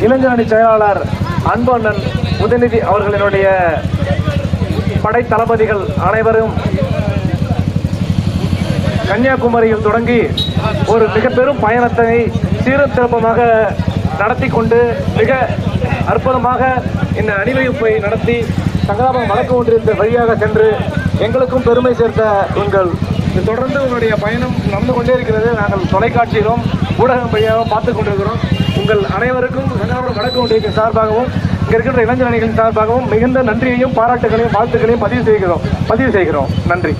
இளைஞரணி செயலாளர் அன்பண்ணன் உதயநிதி அவர்களினுடைய படை தளபதிகள் அனைவரும் கன்னியாகுமரியில் தொடங்கி ஒரு மிக பெரும் பயணத்தை சீரும் சிறப்புமாக நடத்தி கொண்டு மிக அற்புதமாக இந்த அணிவகுப்பை நடத்தி சங்கராபுரம் வடக்கு ஒன்றியத்தின் வழியாக சென்று எங்களுக்கும் பெருமை சேர்த்த உங்கள் தொடர்ந்து உங்களுடைய பயணம் நடந்து கொண்டே இருக்கிறது. நாங்கள் தொலைக்காட்சியிலும் ஊடகம் வழியாகவும் பார்த்துக் கொண்டிருக்கிறோம். உங்கள் அனைவருக்கும் சங்கராபுரம் வடக்கு ஒன்றியத்தின் சார்பாகவும் இங்கே இருக்கின்ற இளைஞரணிகளின் சார்பாகவும் மிகுந்த நன்றியையும் பாராட்டுகளையும் வாழ்த்துக்களையும் பதிவு செய்கிறோம். நன்றி.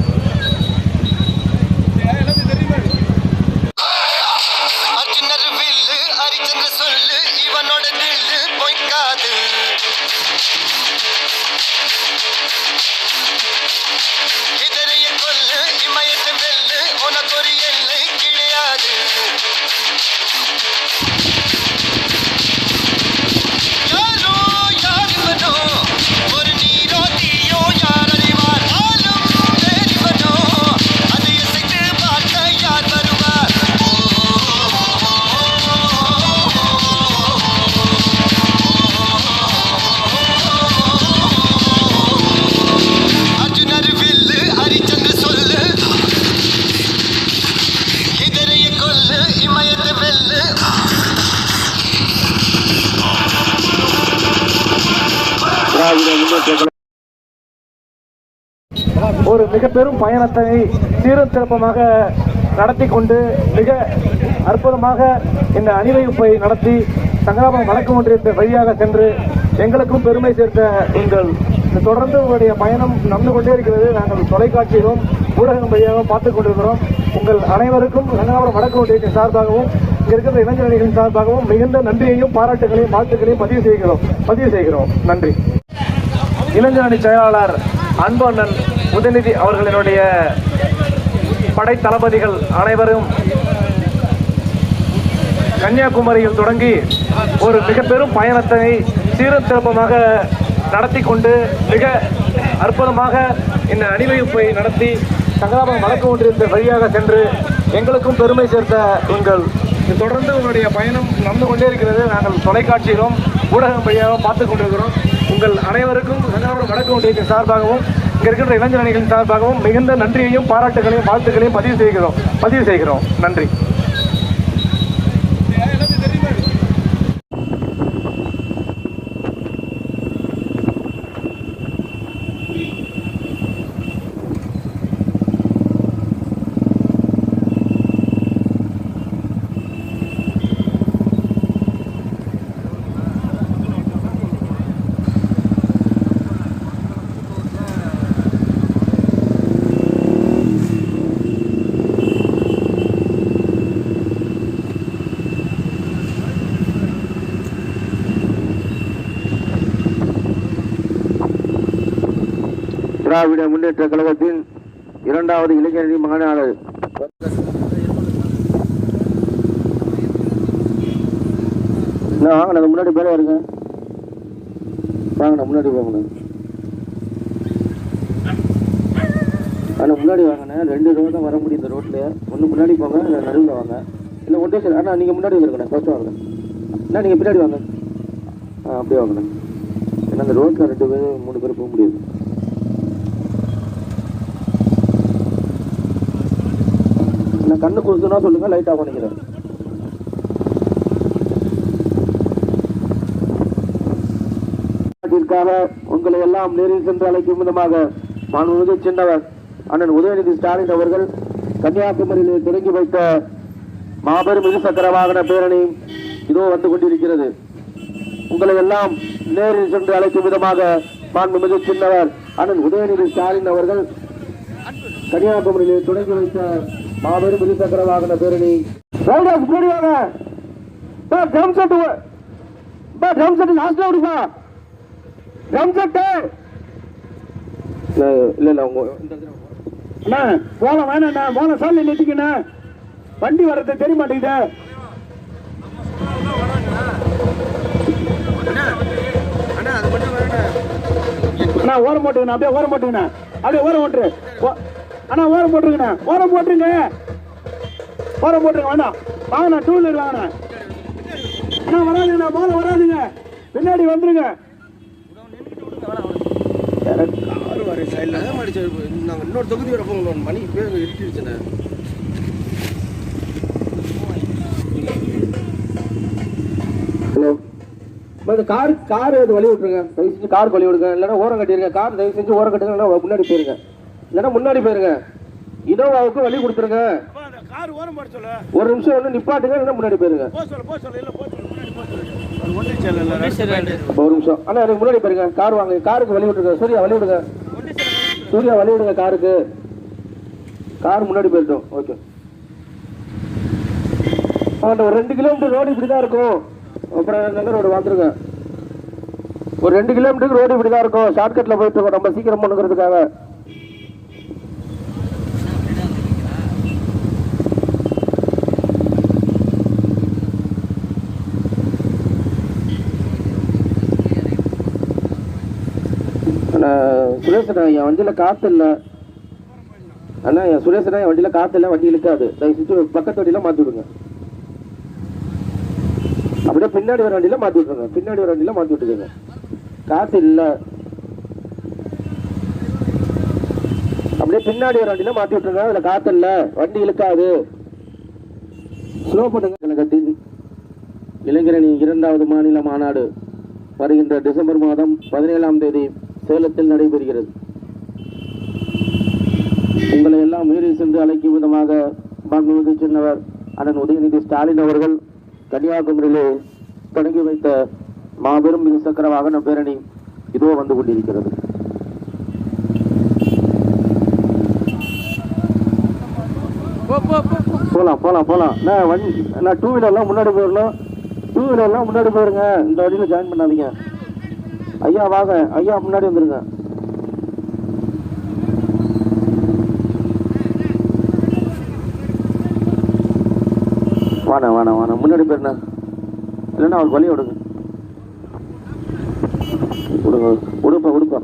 ஒரு மிக பெரும் பயணத்தை சீரும் சிறப்புமாக நடத்தி கொண்டு மிக அற்புதமாக இந்த அணிவகுப்பை நடத்தி சங்கராபுரம் வடக்கு ஒன்றியத்தின் வழியாக சென்று எங்களுக்கும் பெருமை சேர்த்த உங்கள் தொடர்ந்து உங்களுடைய பயணம் நடந்து கொண்டே இருக்கிறது. நாங்கள் தொலைக்காட்சியிலும் ஊடகம் வழியாகவும் பார்த்துக் கொண்டிருக்கிறோம். உங்கள் அனைவருக்கும் சங்கராபுரம் வடக்கு ஒன்றியத்தின் சார்பாகவும் இங்கே இருக்கின்ற இளைஞரணிகளின் சார்பாகவும் மிகுந்த நன்றியையும் பாராட்டுகளையும் வாழ்த்துக்களையும் பதிவு செய்கிறோம். நன்றி. இளைஞரணி செயலாளர் அன்பண்ணன் உதயநிதி அவர்களினுடைய படை தளபதிகள் அனைவரும் கன்னியாகுமரியில் தொடங்கி ஒரு மிக பெரும் பயணத்தை சீரும் சிறப்புமாக நடத்தி கொண்டு மிக அற்புதமாக இந்த அணிவகுப்பை நடத்தி சங்கராபுரம் வடக்கு ஒன்றியத்தின் வழியாக சென்று எங்களுக்கும் பெருமை சேர்த்த உங்கள் தொடர்ந்து உங்களுடைய பயணம் நடந்து கொண்டே இருக்கிறது. நாங்கள் தொலைக்காட்சியிலும் ஊடகம் வழியாகவும் பார்த்துக் கொண்டிருக்கிறோம். உங்கள் அனைவருக்கும் சங்கராபுரம் வடக்கு ஒன்றியத்தின் சார்பாகவும் இங்கே இருக்கின்ற இளைஞரணிகளின் சார்பாகவும் மிகுந்த நன்றியையும் பாராட்டுகளையும் வாழ்த்துக்களையும் பதிவு செய்கிறோம். நன்றி. திராவிட முன்னேற்ற கழகத்தின் இரண்டாவது இளைஞரணி மாநாடு வாங்க, முன்னாடி பேர இருங்க, வாங்க முன்னாடி போகணும். ஆனால் முன்னாடி வாங்கண்ணே, 2 ரோடு தான் வர முடியும் இந்த ரோட்டில். ஒன்று முன்னாடி போங்க, இல்லை நடுவில் வாங்க, இல்லை ஒன்றே சரி. ஆனால் நீங்கள் முன்னாடி வந்துருக்கண்ணே, ஃபர்ஸ்ட் வாங்க. அண்ணா நீங்கள் பின்னாடி வாங்க. அப்படியே வாங்கண்ணே. ஏன்னா அந்த ரோட்டில் 2 பேர் 3 பேர் போக முடியாது. நான் கண்ணு கொடுத்துனா சொல்லுங்க, லைட் ஆஃப் பண்ணிக்கிறேன். உங்களை எல்லாம் நேரில் சென்று அழைக்கும் விதமாக மாண்புமிகு சின்னவர் அண்ணன் உதயநிதி ஸ்டாலின் அவர்கள் கன்னியாகுமரியில் தொடங்கி வைத்த மாபெரும் இருசக்கர வாகன பேரணி இதோ வந்து கொண்டிருக்கிறது. உங்களை எல்லாம் நேரில் சென்று அழைக்கும் விதமாக மாண்புமிகு சின்னவர் அண்ணன் உதயநிதி ஸ்டாலின் அவர்கள் கன்னியாகுமரியில் தொடங்கி வைத்த மாபெரும் இருசக்கர வாகன பேரணி. வண்டி வரது தெரிய மாட்டேங்குது. ஓரம் போட்டுங்கண்ணா, அப்படியே ஓரம் போட்டுங்கண்ணா, அப்படியே ஓரம் ஓட்டுரு அண்ணா, ஓரம் போட்டுருங்கண்ணா, ஓரம் போட்டுருங்க, ஓரம் போட்டுருங்க. வேண்டாம் வாங்கண்ணா, 2 வீலர் வாங்கண்ணா. அண்ணா வராதுங்கண்ணா, போல வராதுங்க. பின்னாடி வந்துருங்க. இன்னொரு தொகுதி வர போங்க. மணி பேர் இருட்டுச்சுண்ணே. ஹலோ, கார் அது வழி விட்டுருங்க. தயவு செஞ்சு கார் வழி விடுங்க. இல்லைன்னா ஓரம் கட்டிடுங்க. கார் தயவு செஞ்சு ஓரம் கட்டுங்க. இல்லைன்னா முன்னாடி போயிருங்க. இல்லைன்னா முன்னாடி போயிருங்க. இனோவாவுக்கு வழி கொடுத்துருங்க. ஒரு நிமிஷம் ஒன்று நிப்பாட்டுங்க. இல்லைன்னா முன்னாடி போயிருங்க. ஒரு நிமிஷம் அண்ணா, எனக்கு முன்னாடி போயிருங்க. கார் வாங்க. காருக்கு வழி விட்டுருங்க. சூர்யா வழி விடுங்க. சூர்யா வழி விடுங்க. காருக்கு கார் முன்னாடி போயிட்டோம். ஓகே. ஒரு 2 கிலோமீட்டர் ரோடு இப்படிதான் இருக்கும். அப்புறம் நல்ல ரோடு வந்துருங்க. ஒரு 2 கிலோமீட்டருக்கு ரோடு இப்படிதான் இருக்கும். ஷார்ட்கட்ல போயிட்டு இருக்கோம் நம்ம சீக்கிரம் பண்ணுங்கிறதுக்காக. சுரேஷ், என் வண்டியில காத்து இல்லை அண்ணா. சுரேஷ், என் வண்டியில காத்து இல்லை. வண்டி இழுக்காது. பக்கத்து வண்டியில மாத்தி விடுங்க. அப்படியே பின்னாடி வர வண்டியில மாத்தி விட்டுருங்க. பின்னாடி வர வண்டியில மாத்தி விட்டுருங்க. காத்து இல்ல. அப்படியே பின்னாடி வர வண்டியில மாத்தி விட்டுருங்க. அதுல காத்து இல்ல. வண்டி இழுக்காது. ஸ்லோ பண்ணுங்க. கழகத்தின் இளைஞரணி 2வது மாநில மாநாடு வருகின்ற டிசம்பர் மாதம் 17ஆம் தேதி சேலத்தில் நடைபெறுகிறது. உங்களை எல்லாம் மீறி சென்று அழைக்கும் விதமாக மாண்புமிகு சின்னவர் அண்ணன் உதயநிதி ஸ்டாலின் அவர்கள் கன்னியாகுமரியிலே தொடங்கி வைத்த மாபெரும் இருசக்கர வாகன பேரணி இதோ வந்து கொண்டிருக்கிறது. போலாம் போலாம் போலாம். நான் 2 வீலர்லாம் முன்னாடி போயிடணும். 2 வீலர்லாம் முன்னாடி போயிருங்க. இந்த வழியில ஜாயின் பண்ணாதீங்க. ஐயா வாங்க. ஐயா முன்னாடி வந்துருங்க. வாணா வாணா வாணா முன்னாடி போயிருந்தா. இல்லைன்னா அவருக்கு வழி விடுங்க. விடுப்பா.